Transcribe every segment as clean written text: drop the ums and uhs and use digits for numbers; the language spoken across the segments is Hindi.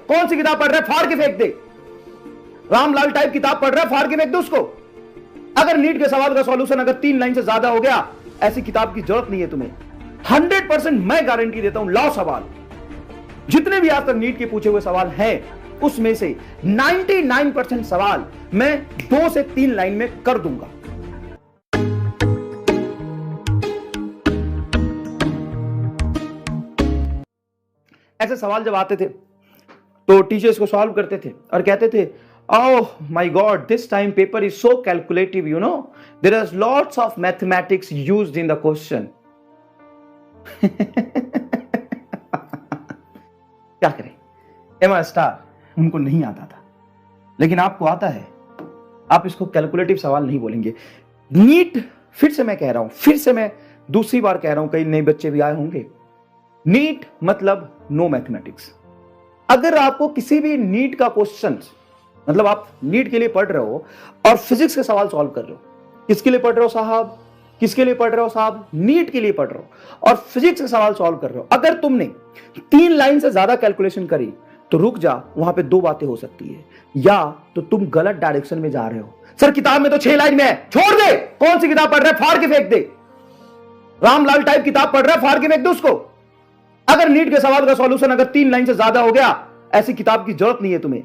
कौन सी किताब पढ़ रहा है, फाड़ के फेंक दे। रामलाल टाइप किताब पढ़ रहा है, फाड़ के फेंक दे उसको। अगर नीट के सवाल का सॉल्यूशन अगर 3 लाइन से ज्यादा हो गया, ऐसी किताब की जरूरत नहीं है तुम्हें। 100% मैं गारंटी देता हूं, लाओ सवाल। जितने भी आज तक नीट के पूछे हुए सवाल हैं, उसमें से 99% सवाल मैं 2 से 3 लाइन में कर दूंगा। ऐसे सवाल जब आते थे तो टीचर्स को सॉल्व करते थे और कहते थे, oh my god, this time paper is so calculative, you know, there are lots of mathematics used in the question. क्या करें, एमआर स्टार उनको नहीं आता था, लेकिन आपको आता है। आप इसको कैलकुलेटिव सवाल नहीं बोलेंगे। नीट, फिर से मैं कह रहा हूं, फिर से मैं दूसरी बार कह रहा हूं, कई नए बच्चे भी आए होंगे। नीट मतलब नो मैथमेटिक्स। अगर आपको किसी भी नीट का क्वेश्चन, मतलब आप नीट के लिए पढ़ रहे हो और फिजिक्स के सवाल सॉल्व कर रहे हो, किसके लिए पढ़ रहे हो साहब, किसके लिए पढ़ रहे हो साहब, नीट के लिए पढ़ रहे हो और फिजिक्स के सवाल सॉल्व कर रहे हो, अगर तुमने 3 लाइन से ज्यादा कैलकुलेशन करी तो रुक जा। वहां पे 2 बातें हो सकती है, या तो तुम गलत डायरेक्शन में जा रहे हो। सर किताब में तो 6 लाइन में है, छोड़ दे। कौन सी किताब पढ़ रहा है, फाड़ के फेंक दे। रामलाल टाइप किताब पढ़ रहा है, फाड़ के फेंक दे उसको। अगर नीट के सवाल का सॉल्यूशन अगर 3 लाइन से ज्यादा हो गया, ऐसी किताब की जरूरत नहीं है तुम्हें।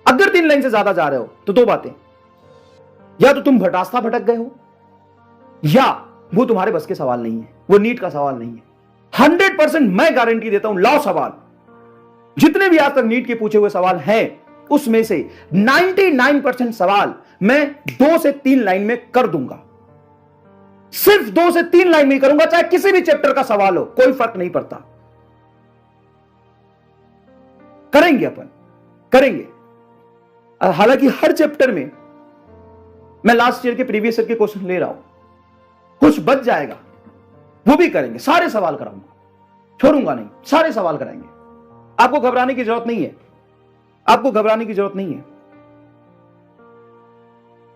अगर 3 लाइन से ज्यादा जा रहे हो तो 2 बातें, या तो तुम रास्ता भटक गए हो, या वो तुम्हारे बस के सवाल नहीं है, वो नीट का सवाल नहीं है। 100% मैं गारंटी देता हूं, लाओ सवाल। जितने भी आज तक नीट के पूछे हुए सवाल हैं, उसमें से 99% सवाल मैं 2 से 3 लाइन में कर दूंगा। सिर्फ 2 से 3 लाइन में करूंगा, चाहे किसी भी चैप्टर का सवाल हो, कोई फर्क नहीं पड़ता। करेंगे, अपन करेंगे। हालांकि हर चैप्टर में मैं लास्ट ईयर के प्रीवियस ईयर के क्वेश्चन ले रहा हूं, कुछ बच जाएगा वो भी करेंगे। सारे सवाल कराऊंगा, छोड़ूंगा नहीं, सारे सवाल कराएंगे। आपको घबराने की जरूरत नहीं है, आपको घबराने की जरूरत नहीं है।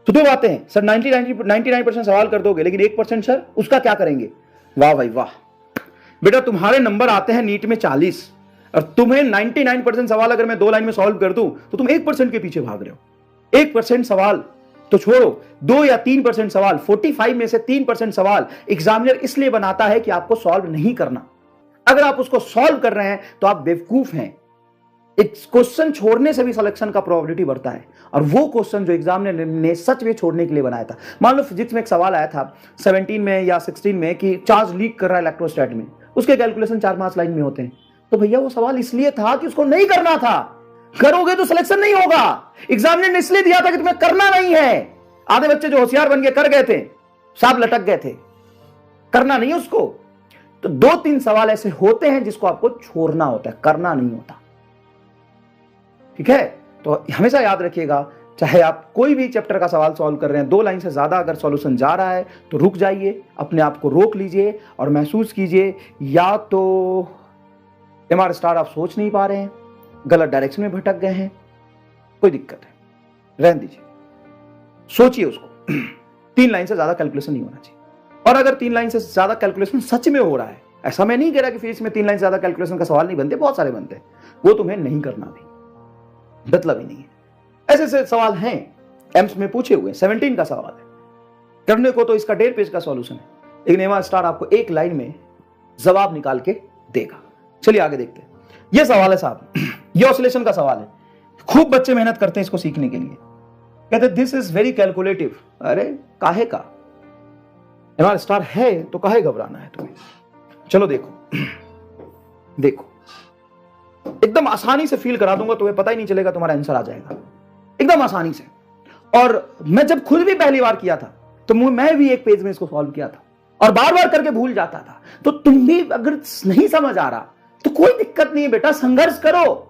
तो 2 बातें हैं, सर 99% सवाल कर दोगे, लेकिन 1% सर उसका क्या करेंगे। वाह भाई वाह बेटा, तुम्हारे नंबर आते हैं नीट में 40 और तुम्हें 99% सवाल अगर मैं 2 लाइन में सॉल्व कर दूं तो तुम 1% के पीछे भाग रहे हो। 1% सवाल तो छोड़ो, 2 या 3% सवाल, 45 में से 3% सवाल एग्जामिनर इसलिए बनाता है कि आपको सॉल्व नहीं करना। अगर आप उसको सॉल्व कर रहे हैं तो आप बेवकूफ हैं। एक क्वेश्चन छोड़ने से भी सिलेक्शन का प्रोबेबिलिटी बढ़ता है, और वो क्वेश्चन जो एग्जामिनर ने सच में छोड़ने के लिए बनाया था। मान लो फिजिक्स में एक सवाल आया था 17 में या 16 में कि चार्ज लीक कर रहा है इलेक्ट्रोस्टैट में, उसके कैलकुलेशन 4-5 लाइन में होते हैं। तो भैया वो सवाल इसलिए था कि उसको नहीं करना था। करोगे तो सिलेक्शन नहीं होगा। एग्जामिनर ने इसलिए दिया था कि तुम्हें करना नहीं है। आधे बच्चे जो होशियार बन के कर गए थे, साहब लटक गए थे, करना नहीं उसको। तो 2-3 सवाल ऐसे होते हैं जिसको आपको छोड़ना होता है, करना नहीं होता। ठीक है, तो हमेशा याद रखिएगा, चाहे आप कोई भी चैप्टर का सवाल सॉल्व कर रहे हैं, 2 लाइन से ज्यादा अगर सॉल्यूशन जा रहा है तो रुक जाइए, अपने आप को रोक लीजिए और महसूस कीजिए, या तो एमआर स्टार आप सोच नहीं पा रहे हैं, गलत डायरेक्शन में भटक गए हैं, कोई दिक्कत है, रहने दीजिए, सोचिए उसको। 3 लाइन से ज्यादा कैलकुलेशन नहीं होना चाहिए। और अगर 3 लाइन से ज्यादा कैलकुलेशन सच में हो रहा है, ऐसा मैं नहीं कह रहा कि फिजिक्स में 3 लाइन से ज्यादा कैलकुलेशन का सवाल नहीं बनते, बहुत सारे बनते हैं, वो तुम्हें नहीं करना भी, मतलब ही नहीं है। ऐसे ऐसे सवाल हैं एम्स में पूछे हुए, 17 का सवाल है, करने को तो इसका 1.5 पेज का सॉल्यूशन है, लेकिन एमआर स्टार आपको 1 लाइन में जवाब निकाल के देगा। चलिए आगे देखते हैं। यह सवाल है साहब, ये ऑसिलेशन का सवाल है। खूब बच्चे मेहनत करते हैं इसको सीखने के लिए, कहते दिस इज वेरी कैलकुलेटिव। अरे काहे का, एमआर स्टार है तो काहे घबराना है तुम्हें। चलो देखो, देखो एकदम आसानी से फील करा दूंगा, तुम्हें पता ही नहीं चलेगा, तुम्हारा आंसर आ जाएगा एकदम आसानी से। और मैं जब खुद भी पहली बार किया था तो मैं भी 1 पेज में इसको सॉल्व किया था और बार बार करके भूल जाता था। तो तुम भी अगर नहीं समझ आ रहा तो कोई दिक्कत नहीं है बेटा, संघर्ष करो,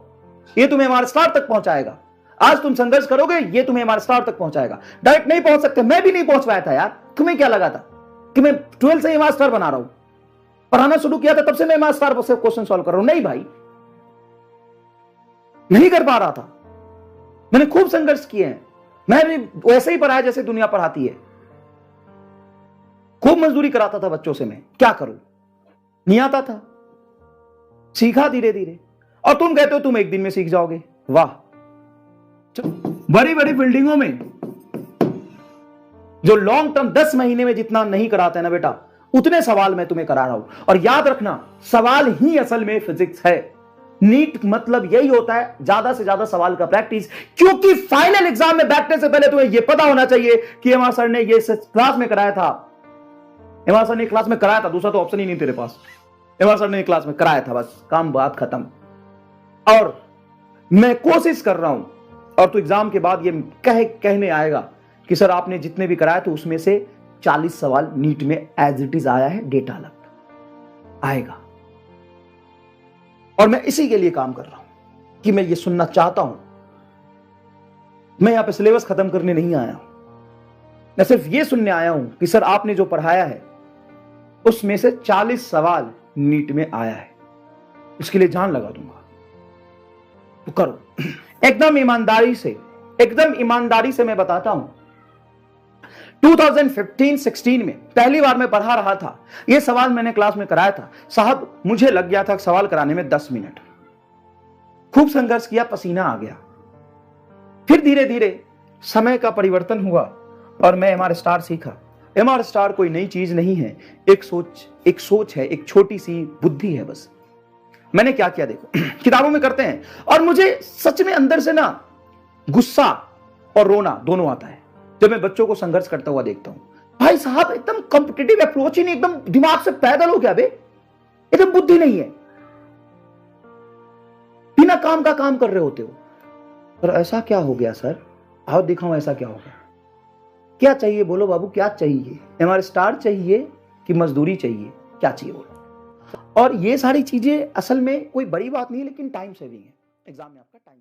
ये तुम्हें एमआर स्टार तक पहुंचाएगा। आज तुम संघर्ष करोगे, ये तुम्हें एमआर स्टार तक पहुंचाएगा। डायरेक्ट नहीं पहुंच सकते, मैं भी नहीं पहुंच पाया था यार। तुम्हें क्या लगा था कि मैं 12 से एमआर स्टार बना रहा हूं, पढ़ाना शुरू किया था तब से मैं एमआर स्टार से क्वेश्चन सॉल्व कर रहा हूं। नहीं भाई, नहीं कर पा रहा था, मैंने खूब संघर्ष किए हैं। मैं भी वैसे ही पढ़ाया जैसे दुनिया पढ़ाती है, खूब मजदूरी कराता था बच्चों से। मैं क्या करूं, नहीं आता था। सीखा धीरे धीरे, और तुम कहते हो तुम एक दिन में सीख जाओगे। वाह, बड़ी बड़ी बिल्डिंगों में जो लॉन्ग टर्म 10 महीने में जितना नहीं कराते हैं ना बेटा, उतने सवाल मैं तुम्हें करा रहा हूं। और याद रखना, सवाल ही असल में फिजिक्स है। नीट मतलब यही होता है, ज्यादा से ज्यादा सवाल का प्रैक्टिस। क्योंकि फाइनल एग्जाम में बैठने से पहले तुम्हें यह पता होना चाहिए कि एमआर सर ने ये क्लास में कराया था, एमआर सर ने क्लास में कराया था, दूसरा तो ऑप्शन ही नहीं तेरे पास। एमआर सर ने क्लास में कराया था, बस काम बात खत्म। और मैं कोशिश कर रहा हूं, और तो एग्जाम के बाद ये कहने आएगा कि सर आपने जितने भी कराया तो उसमें से 40 सवाल नीट में एज इट इज आया है, डेटा अलग आएगा। और मैं इसी के लिए काम कर रहा हूं कि मैं ये सुनना चाहता हूं। मैं यहां पे सिलेबस खत्म करने नहीं आया हूं, मैं सिर्फ ये सुनने आया हूं कि सर आपने जो पढ़ाया है उसमें से 40 सवाल नीट में आया है, इसके लिए जान लगा दूंगा। तो करो एकदम ईमानदारी से मैं बताता हूं। 2015-16 में पहली बार मैं पढ़ा रहा था, यह सवाल मैंने क्लास में कराया था। साहब मुझे लग गया था सवाल कराने में 10 मिनट। खूब संघर्ष किया, पसीना आ गया। फिर धीरे धीरे समय का परिवर्तन हुआ और मैं एमआर स्टार सीखा। एमआर स्टार कोई नई चीज नहीं है, एक सोच है, एक छोटी सी बुद्धि है बस। मैंने क्या किया देखो, किताबों में करते हैं, और मुझे सच में अंदर से ना गुस्सा और रोना दोनों आता है जब मैं बच्चों को संघर्ष करता हुआ देखता हूं। भाई साहब एकदम कॉम्पिटिटिव अप्रोच ही नहीं, एकदम दिमाग से पैदल हो गया बे, एकदम बुद्धि नहीं है, बिना काम का काम कर रहे होते हो। पर ऐसा क्या हो गया सर, आओ दिखाओ ऐसा क्या हो गया। क्या चाहिए बोलो बाबू, क्या चाहिए? एमआर स्टार चाहिए कि मजदूरी चाहिए, क्या चाहिए बोलो? और ये सारी चीजें असल में कोई बड़ी बात नहीं है, लेकिन टाइम सेविंग है। एग्जाम में आपका टाइम